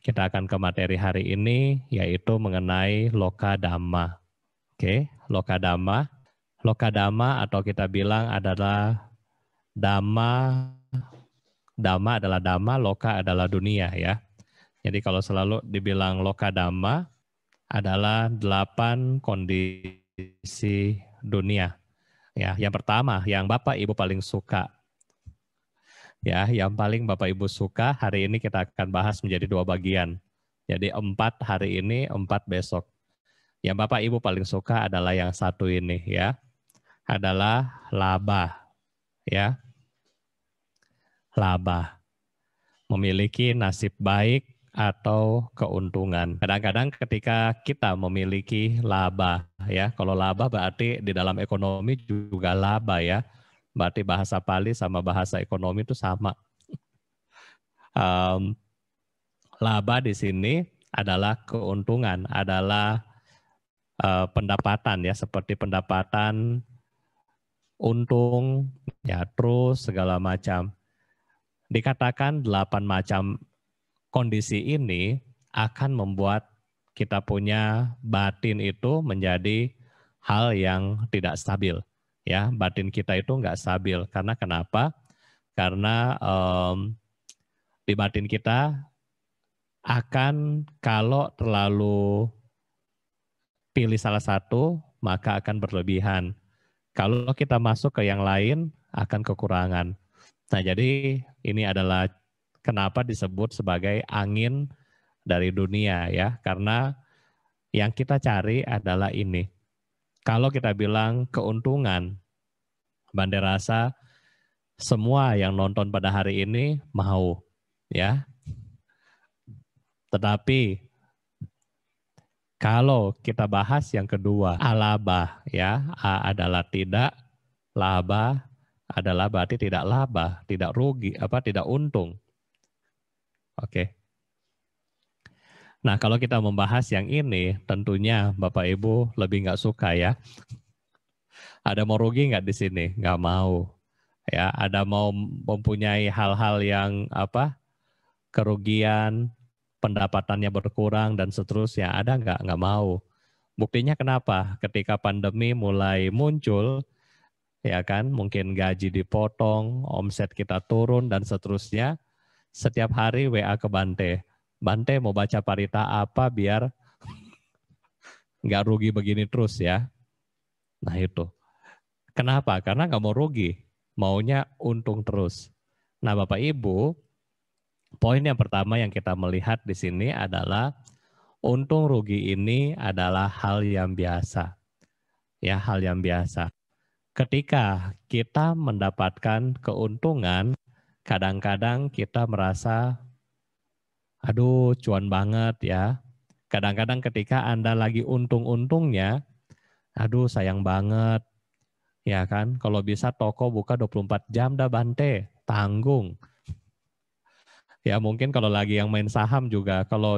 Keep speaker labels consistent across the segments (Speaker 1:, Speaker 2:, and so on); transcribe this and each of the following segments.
Speaker 1: Kita akan ke materi hari ini, yaitu mengenai loka dhamma. Oke, loka dhamma. Loka dhamma atau kita bilang adalah dhamma. Dhamma adalah dhamma, loka adalah dunia ya. Jadi kalau selalu dibilang loka dhamma adalah 8 kondisi dunia. Ya, yang pertama, yang Bapak Ibu paling suka. Ya, yang paling Bapak Ibu suka hari ini kita akan bahas menjadi 2 bagian. Jadi 4 hari ini, 4 besok. Yang Bapak Ibu paling suka adalah yang satu ini ya. Adalah laba. Ya. Laba. Memiliki nasib baik atau keuntungan. Kadang-kadang ketika kita memiliki laba ya. Kalau laba berarti di dalam ekonomi juga laba ya. Berarti bahasa Pali sama bahasa ekonomi itu sama. Laba di sini adalah keuntungan, adalah pendapatan ya, seperti pendapatan, untung, ya terus segala macam. Dikatakan 8 macam kondisi ini akan membuat kita punya batin itu menjadi hal yang tidak stabil. Ya, batin kita itu enggak stabil. Karena kenapa? Karena di batin kita akan kalau terlalu pilih salah satu, maka akan berlebihan. Kalau kita masuk ke yang lain, akan kekurangan. Nah, jadi ini adalah kenapa disebut sebagai angin dari dunia ya, karena yang kita cari adalah ini. Kalau kita bilang keuntungan, Bante rasa semua yang nonton pada hari ini mau ya. Tetapi kalau kita bahas yang kedua, alaba ya, a adalah tidak, laba adalah berarti tidak laba, tidak rugi, tidak untung. Oke. Nah, kalau kita membahas yang ini, tentunya Bapak Ibu lebih nggak suka ya. Ada mau rugi nggak di sini? Nggak mau. Ya, ada mau mempunyai hal-hal yang kerugian, pendapatannya berkurang dan seterusnya. Ada nggak? Nggak mau. Buktinya kenapa? Ketika pandemi mulai muncul, ya kan, mungkin gaji dipotong, omset kita turun dan seterusnya. Setiap hari WA ke Bante. Bante mau baca parita apa biar nggak rugi begini terus ya. Nah itu. Kenapa? Karena nggak mau rugi. Maunya untung terus. Nah Bapak Ibu, poin yang pertama yang kita melihat di sini adalah untung rugi ini adalah hal yang biasa. Ya, hal yang biasa. Ketika kita mendapatkan keuntungan, kadang-kadang kita merasa, aduh cuan banget ya. Kadang-kadang ketika Anda lagi untung-untungnya, aduh sayang banget. Ya kan, kalau bisa toko buka 24 jam dah Bante, tanggung. Ya mungkin kalau lagi yang main saham juga, kalau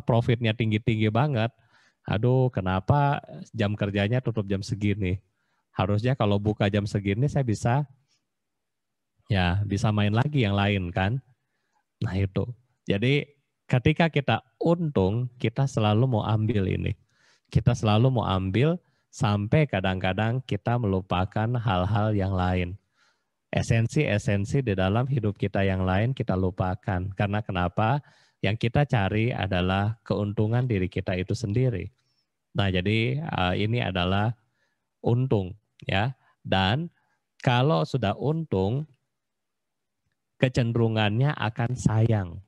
Speaker 1: profitnya tinggi-tinggi banget, aduh kenapa jam kerjanya tutup jam segini. Harusnya kalau buka jam segini saya bisa main lagi yang lain kan. Nah itu. Jadi ketika kita untung, kita selalu mau ambil ini. Kita selalu mau ambil sampai kadang-kadang kita melupakan hal-hal yang lain. Esensi-esensi di dalam hidup kita yang lain kita lupakan. Karena kenapa? Yang kita cari adalah keuntungan diri kita itu sendiri. Nah jadi ini adalah untung ya. Dan kalau sudah untung, kecenderungannya akan sayang.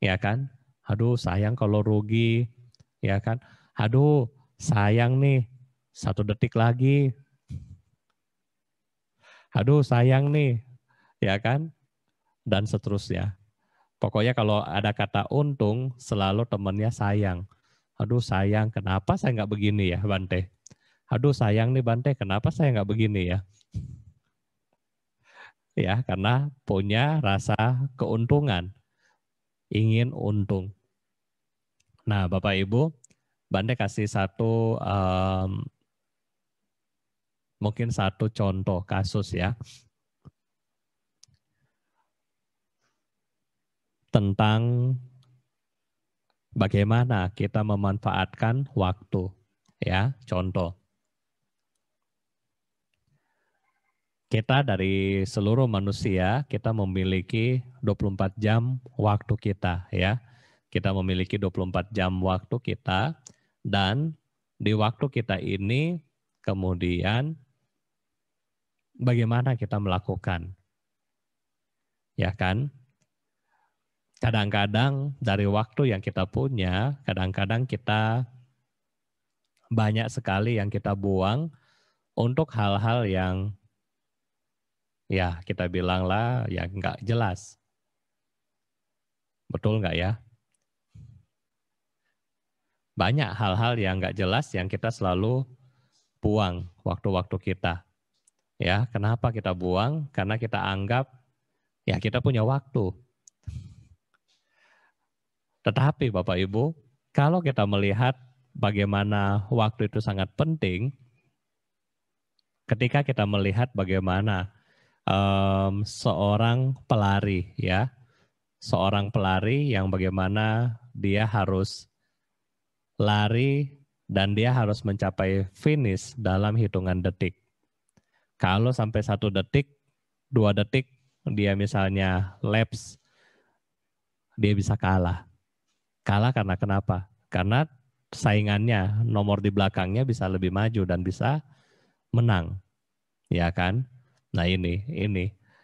Speaker 1: Ya kan? Aduh sayang kalau rugi. Ya kan? Aduh sayang nih 1 detik lagi. Aduh sayang nih. Ya kan? Dan seterusnya. Pokoknya kalau ada kata untung, selalu temannya sayang. Aduh sayang, kenapa saya nggak begini ya Bante? Aduh sayang nih Bante, kenapa saya nggak begini ya? Ya, karena punya rasa keuntungan, ingin untung. Nah, Bapak Ibu, Bante kasih mungkin satu contoh kasus ya, tentang bagaimana kita memanfaatkan waktu. Ya, contoh. Kita dari seluruh manusia, kita memiliki 24 jam waktu kita, ya. Kita memiliki 24 jam waktu kita, dan di waktu kita ini kemudian bagaimana kita melakukan, ya kan? Kadang-kadang dari waktu yang kita punya, kadang-kadang kita banyak sekali yang kita buang untuk hal-hal yang ya kita bilanglah yang nggak jelas. Betul nggak ya? Banyak hal-hal yang nggak jelas yang kita selalu buang waktu-waktu kita. Ya, kenapa kita buang? Karena kita anggap ya kita punya waktu. Tetapi Bapak Ibu, kalau kita melihat bagaimana waktu itu sangat penting, ketika kita melihat bagaimana seorang pelari, ya, seorang pelari yang bagaimana dia harus lari dan dia harus mencapai finish dalam hitungan detik. Kalau sampai 1 detik, 2 detik, dia misalnya lapse, dia bisa kalah. Kalah karena kenapa? Karena saingannya, nomor di belakangnya bisa lebih maju dan bisa menang. Ya kan? Nah ini.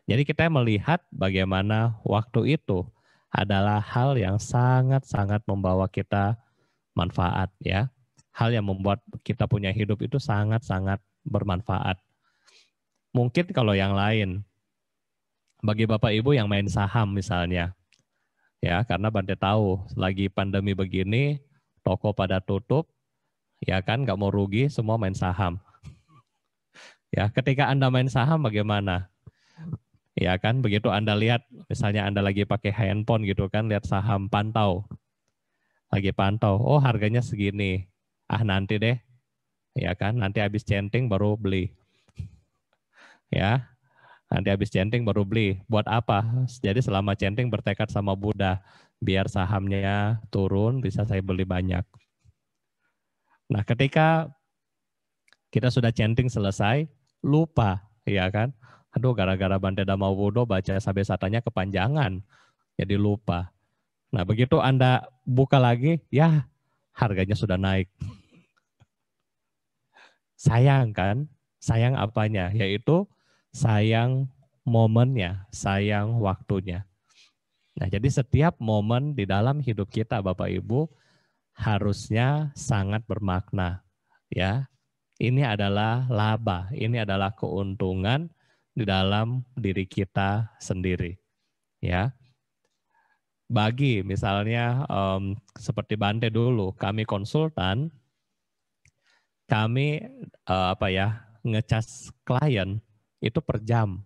Speaker 1: Jadi kita melihat bagaimana waktu itu adalah hal yang sangat-sangat membawa kita manfaat ya. Hal yang membuat kita punya hidup itu sangat-sangat bermanfaat. Mungkin kalau yang lain, bagi Bapak Ibu yang main saham misalnya, ya karena Bante tahu lagi pandemi begini, toko pada tutup, ya kan nggak mau rugi, semua main saham. Ya, ketika Anda main saham bagaimana? Ya kan, begitu Anda lihat, misalnya Anda lagi pakai handphone gitu kan, lihat saham pantau, lagi pantau, oh harganya segini, ah nanti deh, ya kan, nanti habis centing baru beli, ya, nanti habis centing baru beli, buat apa? Jadi selama centing bertekad sama Buddha, biar sahamnya turun, bisa saya beli banyak. Nah ketika kita sudah centing selesai, lupa, ya kan, aduh gara-gara Bante Dhamma Wudho baca sabesatanya kepanjangan, jadi lupa. Nah, begitu Anda buka lagi, ya harganya sudah naik. Sayang kan? Sayang apanya? Yaitu sayang momennya, sayang waktunya. Nah, jadi setiap momen di dalam hidup kita Bapak Ibu harusnya sangat bermakna, ya. Ini adalah laba, ini adalah keuntungan di dalam diri kita sendiri, ya. Bagi misalnya seperti Bante dulu, kami konsultan, kami ngecas klien itu per jam,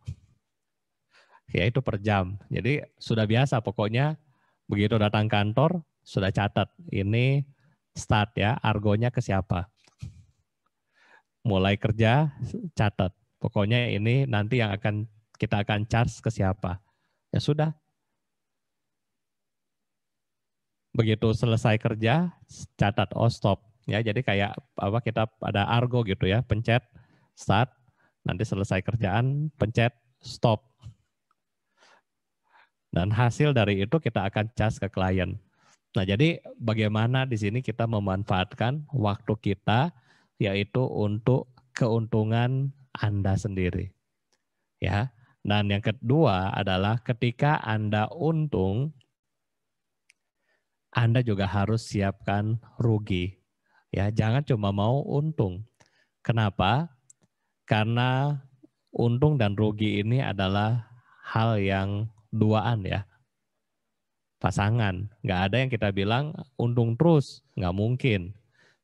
Speaker 1: ya itu per jam. Jadi sudah biasa pokoknya begitu datang kantor sudah catat ini start ya, argonya ke siapa. Mulai kerja catat, pokoknya ini nanti yang kita akan charge ke siapa. Ya sudah. Begitu selesai kerja, catat, oh stop. Ya, jadi kayak kita ada argo gitu ya, pencet start, nanti selesai kerjaan, pencet stop. Dan hasil dari itu kita akan charge ke klien. Nah, jadi bagaimana di sini kita memanfaatkan waktu kita yaitu untuk keuntungan Anda sendiri. Ya. Dan yang kedua adalah ketika Anda untung, Anda juga harus siapkan rugi. Ya, jangan cuma mau untung. Kenapa? Karena untung dan rugi ini adalah hal yang duaan ya. Pasangan. Nggak ada yang kita bilang untung terus, nggak mungkin.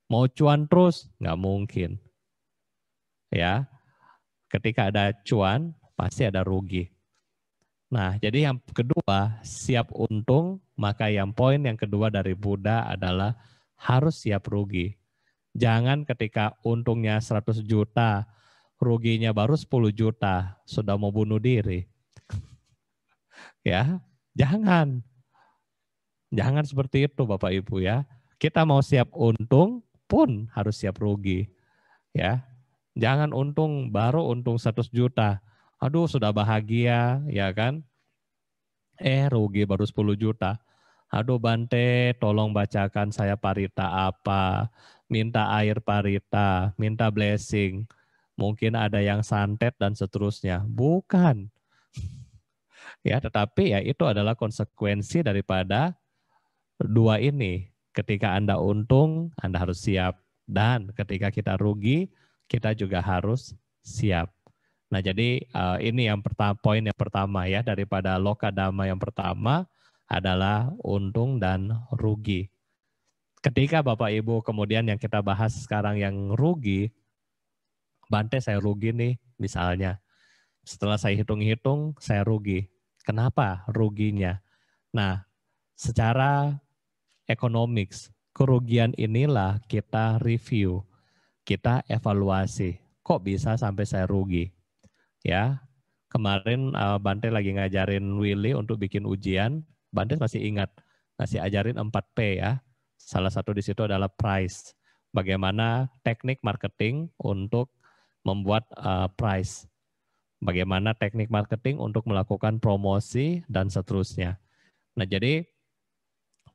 Speaker 1: Mau cuan terus, nggak mungkin. Ya, ketika ada cuan, pasti ada rugi. Nah, jadi yang kedua, siap untung, maka yang poin yang kedua dari Buddha adalah harus siap rugi. Jangan ketika untungnya 100 juta, ruginya baru 10 juta, sudah mau bunuh diri. Ya, jangan. Jangan seperti itu Bapak Ibu ya. Kita mau siap untung pun harus siap rugi ya. Jangan untung baru untung 100 juta. Aduh sudah bahagia ya kan. Rugi baru 10 juta. Aduh Bante tolong bacakan saya parita apa. Minta air parita, minta blessing. Mungkin ada yang santet dan seterusnya. Bukan. Ya, tetapi ya itu adalah konsekuensi daripada dua ini. Ketika Anda untung, Anda harus siap. Dan ketika kita rugi, kita juga harus siap. Nah, jadi ini yang pertama, poin yang pertama ya, daripada lokadama yang pertama adalah untung dan rugi. Ketika Bapak Ibu kemudian yang kita bahas sekarang yang rugi, Bante saya rugi nih misalnya. Setelah saya hitung-hitung, saya rugi. Kenapa ruginya? Nah, secara economics, kerugian inilah kita review, kita evaluasi. Kok bisa sampai saya rugi? Ya, kemarin Bante lagi ngajarin Willy untuk bikin ujian. Bante masih ingat, ngasih ajarin 4P ya. Salah satu di situ adalah price. Bagaimana teknik marketing untuk membuat price. Bagaimana teknik marketing untuk melakukan promosi dan seterusnya. Nah, jadi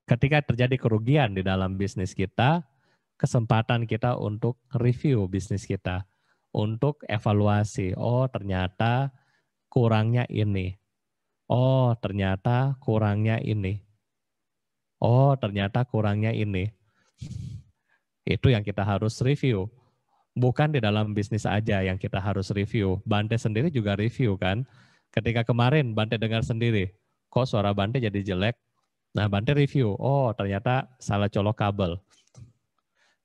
Speaker 1: ketika terjadi kerugian di dalam bisnis kita, kesempatan kita untuk review bisnis kita, untuk evaluasi. Oh, ternyata kurangnya ini. Oh, ternyata kurangnya ini. Oh, ternyata kurangnya ini. Itu yang kita harus review. Bukan di dalam bisnis aja yang kita harus review. Bante sendiri juga review kan. Ketika kemarin Bante dengar sendiri, kok suara Bante jadi jelek? Nah, Bante review. Oh, ternyata salah colok kabel.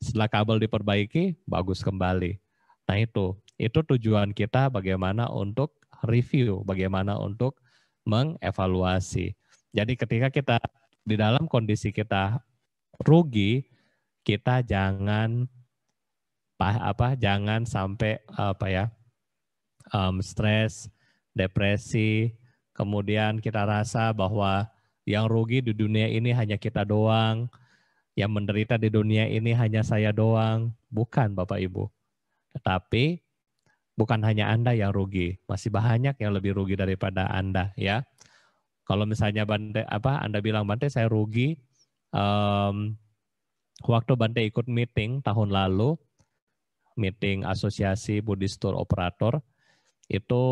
Speaker 1: Setelah kabel diperbaiki, bagus kembali. Nah, itu tujuan kita bagaimana untuk review, bagaimana untuk mengevaluasi. Jadi ketika kita di dalam kondisi kita rugi, kita jangan jangan sampai stres, depresi, kemudian kita rasa bahwa yang rugi di dunia ini hanya kita doang, yang menderita di dunia ini hanya saya doang. Bukan Bapak Ibu. Tetapi bukan hanya Anda yang rugi, masih banyak yang lebih rugi daripada Anda ya. Kalau misalnya Anda bilang Bante saya rugi, waktu Bante ikut meeting tahun lalu, meeting asosiasi Buddhist Tour Operator, itu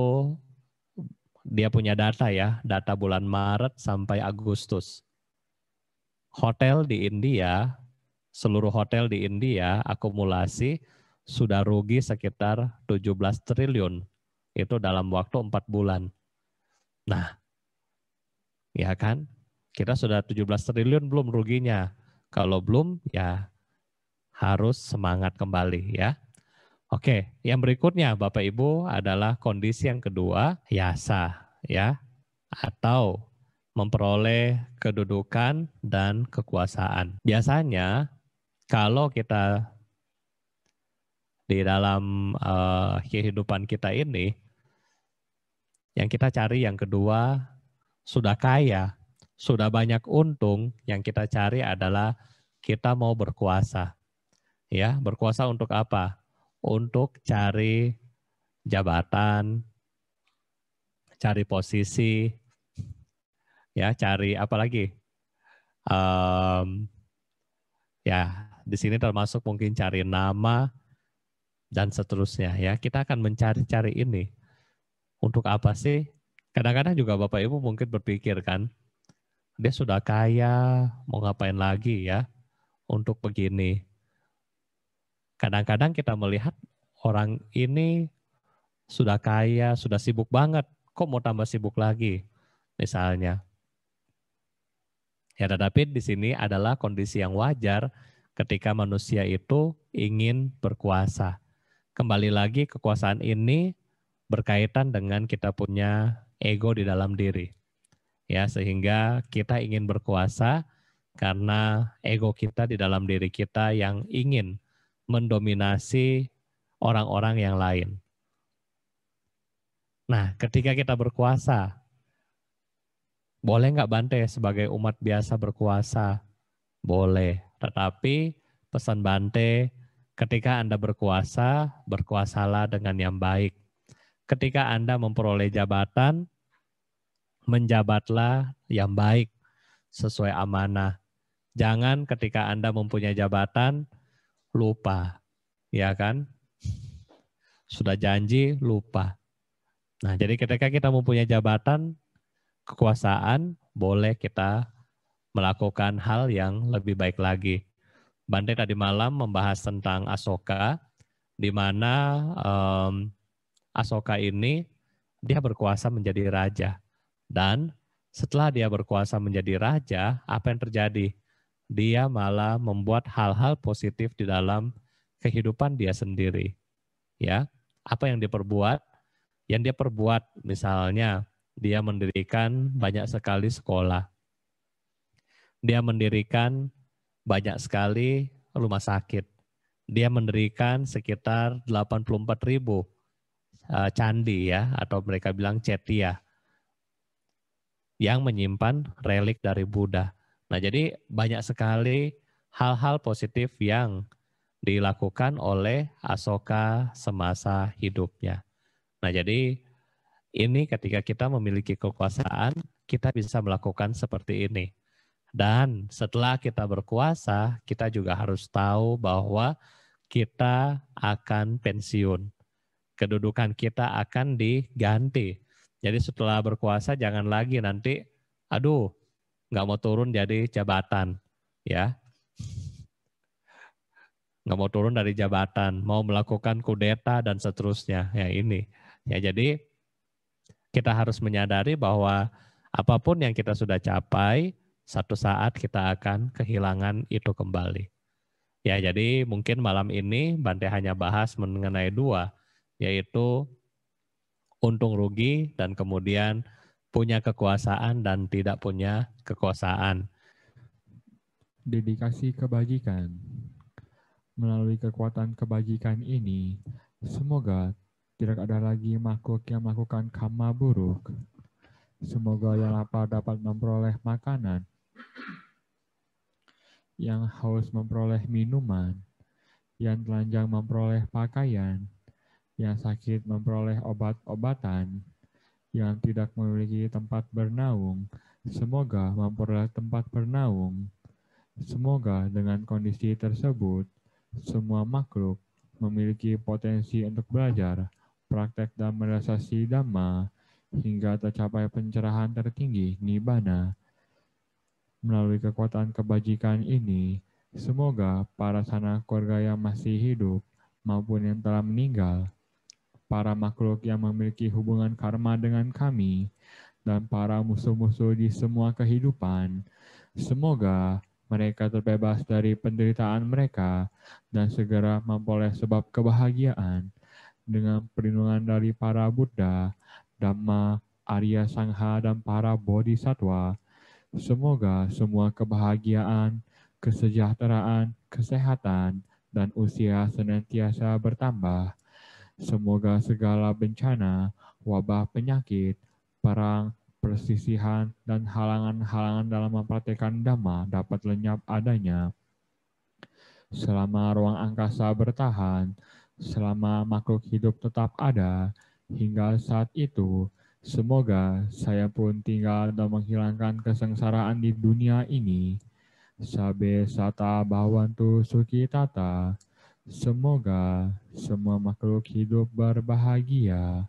Speaker 1: dia punya data ya, data bulan Maret sampai Agustus. Hotel di India, seluruh hotel di India akumulasi sudah rugi sekitar 17 triliun. Itu dalam waktu 4 bulan. Nah, ya kan? Kita sudah 17 triliun belum ruginya. Kalau belum, ya harus semangat kembali ya. Oke, yang berikutnya Bapak Ibu adalah kondisi yang kedua, yasa ya, atau memperoleh kedudukan dan kekuasaan. Biasanya kalau kita di dalam kehidupan kita ini, yang kita cari yang kedua, sudah kaya, sudah banyak untung, yang kita cari adalah kita mau berkuasa. Ya, berkuasa untuk apa? Untuk cari jabatan, cari posisi, ya, cari apa lagi? Ya, di sini termasuk mungkin cari nama dan seterusnya. Ya, kita akan mencari-cari ini. Untuk apa sih? Kadang-kadang juga Bapak Ibu mungkin berpikir kan, dia sudah kaya, mau ngapain lagi ya untuk begini. Kadang-kadang kita melihat orang ini sudah kaya, sudah sibuk banget, kok mau tambah sibuk lagi misalnya. Ya, tetapi di sini adalah kondisi yang wajar ketika manusia itu ingin berkuasa. Kembali lagi kekuasaan ini berkaitan dengan kita punya ego di dalam diri. Ya, sehingga kita ingin berkuasa karena ego kita di dalam diri kita yang ingin mendominasi orang-orang yang lain. Nah, ketika kita berkuasa, Boleh nggak Bante sebagai umat biasa berkuasa? Boleh. Tetapi pesan Bante, ketika Anda berkuasa, berkuasalah dengan yang baik. Ketika Anda memperoleh jabatan, menjabatlah yang baik sesuai amanah. Jangan ketika Anda mempunyai jabatan, lupa. Ya kan? Sudah janji, lupa. Nah, jadi ketika kita mempunyai jabatan, kekuasaan, boleh kita melakukan hal yang lebih baik lagi. Bante tadi malam membahas tentang Asoka, di mana Asoka ini dia berkuasa menjadi raja. Dan setelah dia berkuasa menjadi raja, apa yang terjadi? Dia malah membuat hal-hal positif di dalam kehidupan dia sendiri. Ya, apa yang diperbuat? Yang dia perbuat misalnya dia mendirikan banyak sekali sekolah. Dia mendirikan banyak sekali rumah sakit. Dia mendirikan sekitar 84.000 candi ya, atau mereka bilang cetia yang menyimpan relik dari Buddha. Nah, jadi banyak sekali hal-hal positif yang dilakukan oleh Asoka semasa hidupnya. Nah, jadi ini ketika kita memiliki kekuasaan, kita bisa melakukan seperti ini. Dan setelah kita berkuasa, kita juga harus tahu bahwa kita akan pensiun. Kedudukan kita akan diganti. Jadi setelah berkuasa jangan lagi nanti, aduh, nggak mau turun jadi jabatan, ya, nggak mau turun dari jabatan, mau melakukan kudeta dan seterusnya. Ya ini, ya jadi kita harus menyadari bahwa apapun yang kita sudah capai, satu saat kita akan kehilangan itu kembali. Ya, jadi mungkin malam ini Bante hanya bahas mengenai dua, yaitu untung rugi dan kemudian punya kekuasaan dan tidak punya kekuasaan.
Speaker 2: Dedikasi kebajikan. Melalui kekuatan kebajikan ini, semoga tidak ada lagi makhluk yang melakukan karma buruk. Semoga yang lapar dapat memperoleh makanan, yang haus memperoleh minuman, yang telanjang memperoleh pakaian, yang sakit memperoleh obat-obatan, yang tidak memiliki tempat bernaung, semoga memperoleh tempat bernaung. Semoga dengan kondisi tersebut, semua makhluk memiliki potensi untuk belajar, praktek dan merealisasi Dhamma, hingga tercapai pencerahan tertinggi, Nibbana. Melalui kekuatan kebajikan ini, semoga para sanak keluarga yang masih hidup maupun yang telah meninggal, para makhluk yang memiliki hubungan karma dengan kami, dan para musuh-musuh di semua kehidupan, semoga mereka terbebas dari penderitaan mereka dan segera memperoleh sebab kebahagiaan dengan perlindungan dari para Buddha, Dhamma, Arya Sangha, dan para Bodhisattva. Semoga semua kebahagiaan, kesejahteraan, kesehatan, dan usia senantiasa bertambah. Semoga segala bencana, wabah penyakit, perang, persisihan, dan halangan-halangan dalam mempraktikkan Dhamma dapat lenyap adanya. Selama ruang angkasa bertahan, selama makhluk hidup tetap ada, hingga saat itu, semoga saya pun tinggal dan menghilangkan kesengsaraan di dunia ini. Sabe sata bhavantu sukhitata. Semoga semua makhluk hidup berbahagia.